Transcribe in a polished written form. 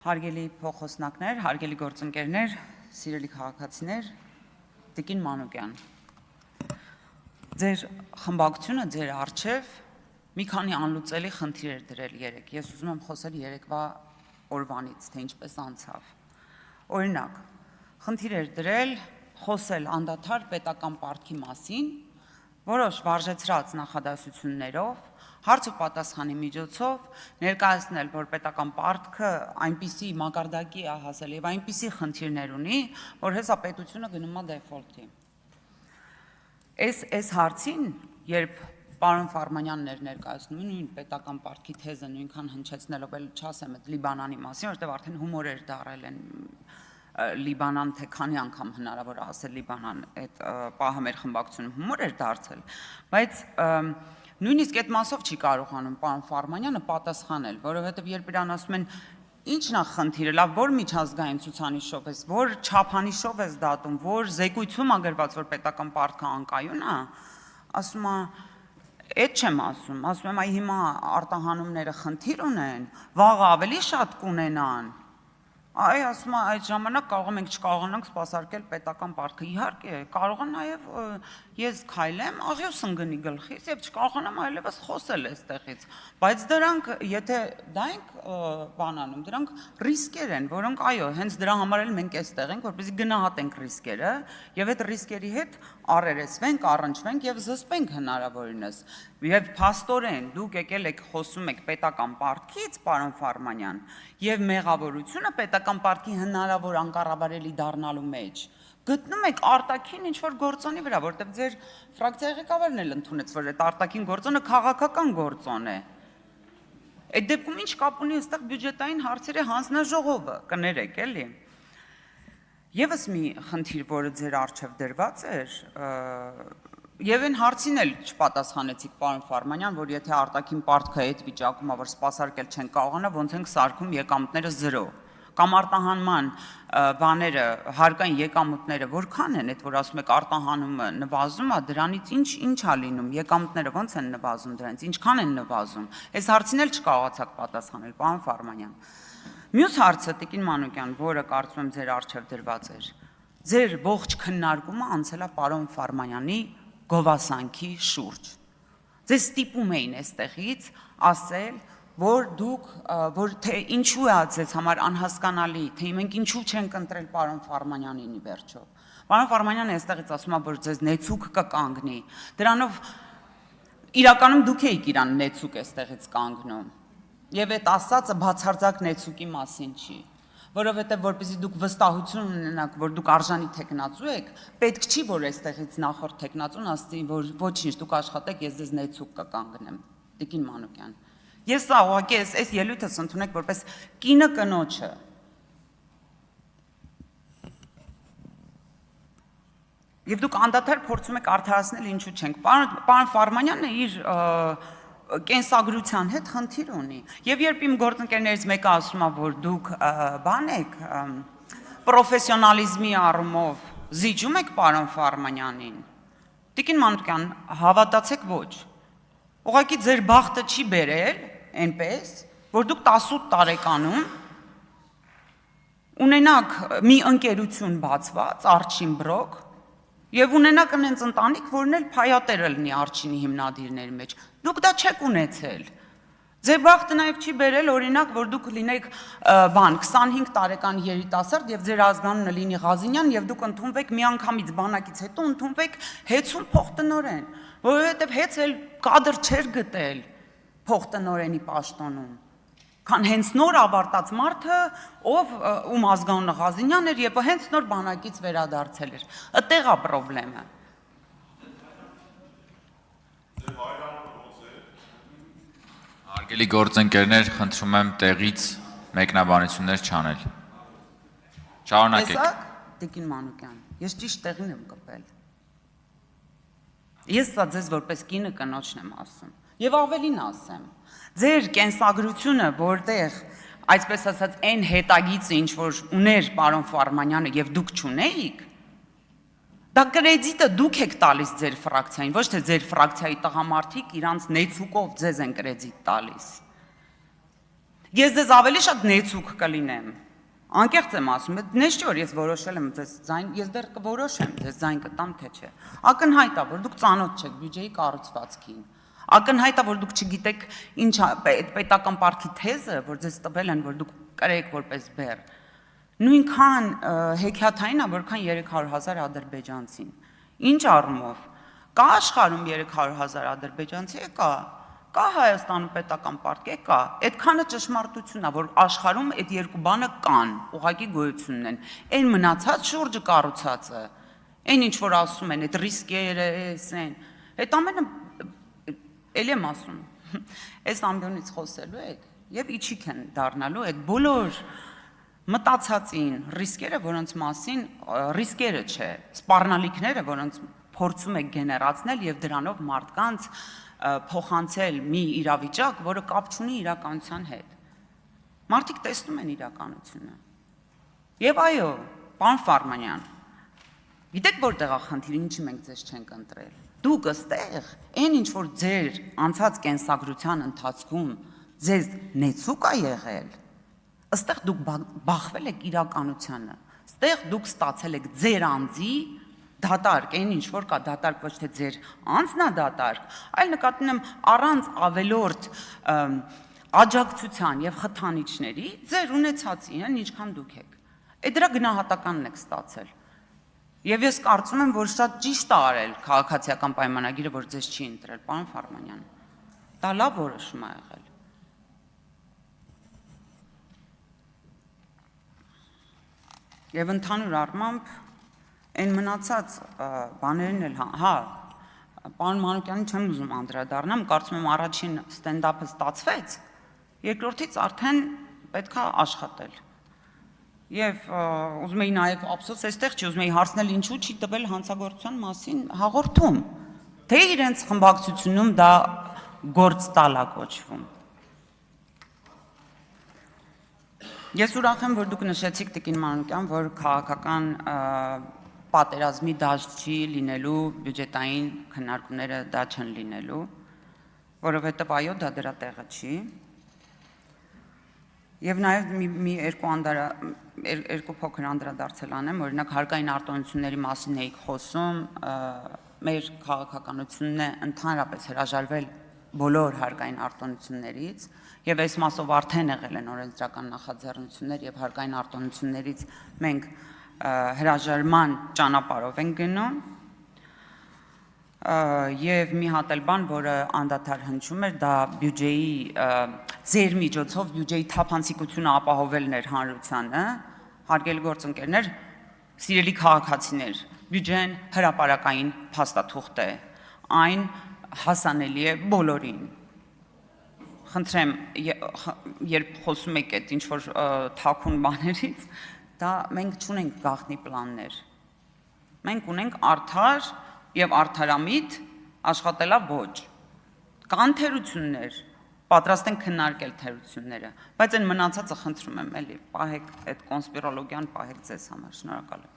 Հարգելի փոխոսնակներ, հարգելի գործընկերներ, սիրելի քաղաքացիներ, Տիկին Մանուկյան։ Ձեր խմբակցությունը ձեր առջև մի քանի անլուծելի խնդիր էր դրել երեք։ Ես ուզում եմ խոսել երեկվա օրվանից, թե ինչպես անցավ։ Օրինակ, խնդիր էր դրել խոսել անդադար պետական պարտքի մասին, որոշ վարժեցրած նախադասություններով, հարց ու պատասխանի միջոցով ներկայացնել, որ պետական պարտքը այնպիսի մակարդակի է հասել եւ այնպիսի խնդիրներ ունի, որ հեսա պետությունը գնում է դեֆոլտի։ Այս հարցին, երբ պարոն Ֆարմանյանն էր ներկայացնում նույն պետական պարտքի թեզը նույնքան հնչեցնելով, էլ չասեմ այդ Լիբանանի մասին, որտեղ արդեն հումոր էր դարել են Լիբանան, թե քանի անգամ հնարավոր է ասել Լիբանան, այդ պահը մեր խմբակցությունում հումոր էր դարձել, բայց նույնիսկ այդ մասով չի կարողանում պարոն Ֆարմանյանը պատասխանել, որովհետև երբ իրան ասում են ինչն է խնդիրը, լավ, որ միջազգային ցուցանիշով ես, որ չափանիշով ես դատում, որ զեկույցում է գրված, որ պետական պարտքը անկայուն է, ասում է այդ չեմ ասում եմ այ հիմա արտահանումները խնդիր ունեն, վաղը ավելի շատ կունենան, այ ասում է այդ ժամանակ կարող ենք չկարողանանք սպասարկել պետական պարտքը, իհարկե, կարող է նաև ես քայլեմ աղյուս ընկնի գլխիս եւ չկարողանամ այլևս խոսել այստեղից, բայց դրանք, եթե դա ենք բանանում, դրանք ռիսկեր են, որոնք այո, հենց դրա համար էլ մենք այստեղ ենք, որպեսզի գնահատենք ռիսկերը եւ այդ ռիսկերի հետ առերեսվենք, առնչվենք եւ զսպենք հնարավորինս։ Եվ փաստորեն դուք եկել եք խոսում եք պետական պարտքից, պարոն Ֆարմանյան, եւ մեղավորությունը պետական պարտքի հնարավոր անկառավարելի դառնալու մեջ գտնում եք արտաքին ինչ-որ գործոնի վրա, որտեղ ձեր ֆրակցիայի ղեկավարն էլ ընդունեց, որ այդ արտաքին գործոնը քաղաքական գործոն է։ Այդ դեպքում ինչ կապ ունի այստեղ բյուջետային հարցերի հանձնաժողովը, կներեք էլի։ Եվս մի խնդիր, որը ձեր առջև դրված էր, եւ այն հարցին էլ չպատասխանեցիք պարոն Ֆարմանյան, որ եթե արտաքին պարտքը այդ վիճակում է, որ սպասարկել չեն կարողանա, ոնց ենք սարքում եկամուտները 0, կամ արտահանման բաները, հարկային եկամուտները որքան են, այդ որ ասում եք արտահանումը նվազում է, դրանից ինչ է լինում, եկամուտները ոնց են նվազում դրանից, ինչքան են նվազում, այս հարցին էլ չկարողացաք պատասխանել, պարոն Ֆարմանյան։ Մյուս հարցը, Տիկին Մանուկյան, որը կարծում եմ ձեր առջև դրված էր, ձեր ողջ քննարկումը անցել է պարոն Ֆարմանյանի գովասանքի շուրջ։ Ձեզ ստիպում էին այստեղից ասել, որ դուք, որ թե ինչու է ձեզ համար անհասկանալի, թե մենք ինչու չենք ընտրել պարոն Ֆարմանյանին ի վերջո։ Պարոն Ֆարմանյանը այստեղից ասում է, որ ձեզ նեցուկ կկանգնի։ Դրանով իրականում դուք եք իրան նեցուկ այստեղից կանգնում։ Եվ այդ ասածը բացարձակ նեցուկի մասին չի, որովհետև որպեսզի դուք վստահություն ունենաք, որ դուք արժանի թեկնածու եք, պետք չի, որ այստեղից նախորդ թեկնածուն ասի, որ ոչինչ, դուք աշխատեք, ես ձեզ նեցուկ կկանգնեմ, Տիկին Մանուկյան։ Ես սա ուղղակի այս ելույթս ընդունեք որպես կինը կնոջը։ Եվ դուք անդադար փորձում եք արդարացնել ինչու չենք։ Պարոն Ֆարմանյանը իր կենսագրության հետ խնդիր ունի։ Եվ երբ իմ գործընկերներից մեկը ասում է, որ դուք բան եք, պրոֆեսիոնալիզմի առումով զիջում եք պարոն Ֆարմանյանին, Տիկին Մանուկյան, հավատացեք ոչ։ Ուղղակի ձեր բախտը չի բերել այնպես, որ դուք 18 տարեկանում ունենաք մի ընկերություն բացված, Արջին Բրոկ, եւ ունենաք այնց ընտանիք, որն էլ փայատերը լինի Արջինի հիմնադիրների մեջ։ Դուք դա չեք ունեցել։ Ձեր բախտը նաեւ չի բերել, օրինակ, որ դուք լինեք 25 տարեկան երիտասարդ եւ ձեր ազգանունը լինի Ղազինյան եւ դուք ընդունվեք միանգամից բանակից հետո ընդունվեք հեծում փոխտնօրեն, որովհետեւ հեծ էլ կադր չէր գտել փոխտնօրենի պաշտոնում։ Քան հենց նոր ավարտած մարդը, ով ում ազգանունը Ղազինյան էր եւ հենց նոր բանակից վերադարձել էր։ Այդտեղ է խնդրեմը։ Հարգելի գործընկերներ, խնդրում եմ տեղից մեկնաբանություններ չանել։ Շարունակեք։ Տեսա՞ք, Տիկին Մանուկյան, ես ճիշտ տեղին եմ կպել։ Ես սա ձեզ որպես կինը կնոջն եմ ասում։ Եվ ավելին ասեմ, ձեր կենսագրությունը, որտեղ, այսպես ասած, այն հետագիծը, ինչ որ ուներ պարոն Ֆարմանյանը եւ դուք չունեիք, դա կրեդիտը դուք եք տալիս ձեր ֆրակցիային, ոչ թե ձեր ֆրակցիայի տղամարդիկ իրանց նեցուկով ձեզ են կրեդիտ տալիս։ Ես ձեզ ավելի շատ նեցուկ կլինեմ։ Անկեղծ եմ ասում, դες չէ որ ես որոշել եմ ձեզ ձայն, ես դեռ կորոշեմ ձեզ ձայն կտամ թե չէ։ Ակնհայտ է, որ դուք ծանոթ չեք բյուջեի կառուցվածքին։ Ակնհայտ է, որ դուք չգիտեք ինչ է պետական պարտքի թեզը, որ ձեզ տվել են, որ դուք կրեք որպես բեռ։ Նույնքան հեքիաթային է, որքան 300,000 ադրբեջանցին։ Ինչ առումով։ Կա աշխարհում 300,000 ադրբեջանցի, կա Հայաստանում պետական պարտք, կա։ Այդքանը ճշմարտություն է, որ աշխարհում այդ երկու բանը կան, ուղղակի գոյություն ունեն։ Այն մնացած շուրջը կառուցածը, այն ինչ որ ասում են, այդ ռիսկերը, այն, այդ ամենը էլ եմ ասում, այս ամբյոնից խոսելու եք եւ իջիկ են դառնալու այդ բոլոր մտածածին ռիսկերը, որոնց մասին ռիսկերը չէ, սպառնալիքները, որոնց փորձում եք գեներացնել եւ դրանով մարդկանց փոխանցել մի իրավիճակ, որը կապ չունի իրականության հետ։ Մարդիկ տեսնում են իրականությունը։ Եվ այո, պարոն Ֆարմանյան, գիտեք որտեղ է խնդիրը, ինչի մենք ձեզ չենք ընտրել։ Դուք ըստեղ այն ինչ որ ձեր անցած կենսագրության ընթացքում ձեզ նեցուկ է եղել, ըստեղ դուք բախվել եք իրականությանը, ըստեղ դուք ստացել եք ձեր անձի դատարկ, այն ինչ որ կա դատարկ ոչ թե ձեր անձն է դատարկ, այլ նկատի ունեմ առանց ավելորդ աջակցության եւ խթանիչների ձեր ունեցածի են ինչքան դուք եք։ Այդ դրա գնահատականն եք ստացել։ Եվ ես կարծում եմ, որ շատ ճիշտ է արել քաղաքացիական պայմանագիրը, որ ձեզ չի ընտրել, պարոն Ֆարմանյան։ Դա լավ որոշում է եղել։ Եվ ընդհանուր առմամբ այն մնացած բաներն էլ, հա, պարոն Մանուկյանին չեմ ուզում անդրադառնամ, կարծում եմ առաջին ստենդափը ստացվեց, երկրորդից արդեն պետք է աշխատել։ Եվ ուզում էի նաև ափսոս այստեղ չի, ուզում էի հարցնել ինչու չի տվել հանցագործության մասին հաղորդում, թե իրենց խմբակցությունում դա գործ տալ է կոչվում։ Ես ուրախ եմ, որ դուք նշեցիք Տիկին Մանուկյան, որ քաղաքական պատերազմի դաշտ չի լինելու, բյուջետային քննարկումները դա չեն լինելու, որովհետև այո, դա դրա տեղը չի։ Եվ նաև մի երկու փոքր անդրադարձել անեմ, օրինակ հարկային արտոնությունների մասին էիք խոսում, մեր քաղաքականությունն է ընդհանրապես հրաժարվել բոլոր հարկային արտոնություններից, եւ այս մասով արդեն եղել են օրենսդրական նախաձեռնություններ եւ հարկային արտոնություններից մենք հրաժարման ճանապարհով ենք գնում, եւ մի հատ էլ բան, որը անդադար հնչում էր, դա բյուջեի ձեր միջոցով բյուջեի թափանցիկությունը ապահովելն էր հանրությանը, հարգելի գործընկերներ, սիրելի քաղաքացիներ, բյուջեն հրապարակային փաստաթուղթ է, այն հասանելի է բոլորին։ Խնդրեմ, երբ խոսում եք այդ ինչ որ թաքուն բաներից, դա մենք չունենք գաղտնի պլաններ։ Մենք ունենք արդար եւ արդարամիտ աշխատելաոճ։ Կան թերություններ, պատրաստ ենք քննարկել թերությունները, բայց այն մնացածը խնդրում եմ էլի, պահեք այդ կոնսպիրոլոգիան, պահեք ձեզ համար, շնորհակալ եմ։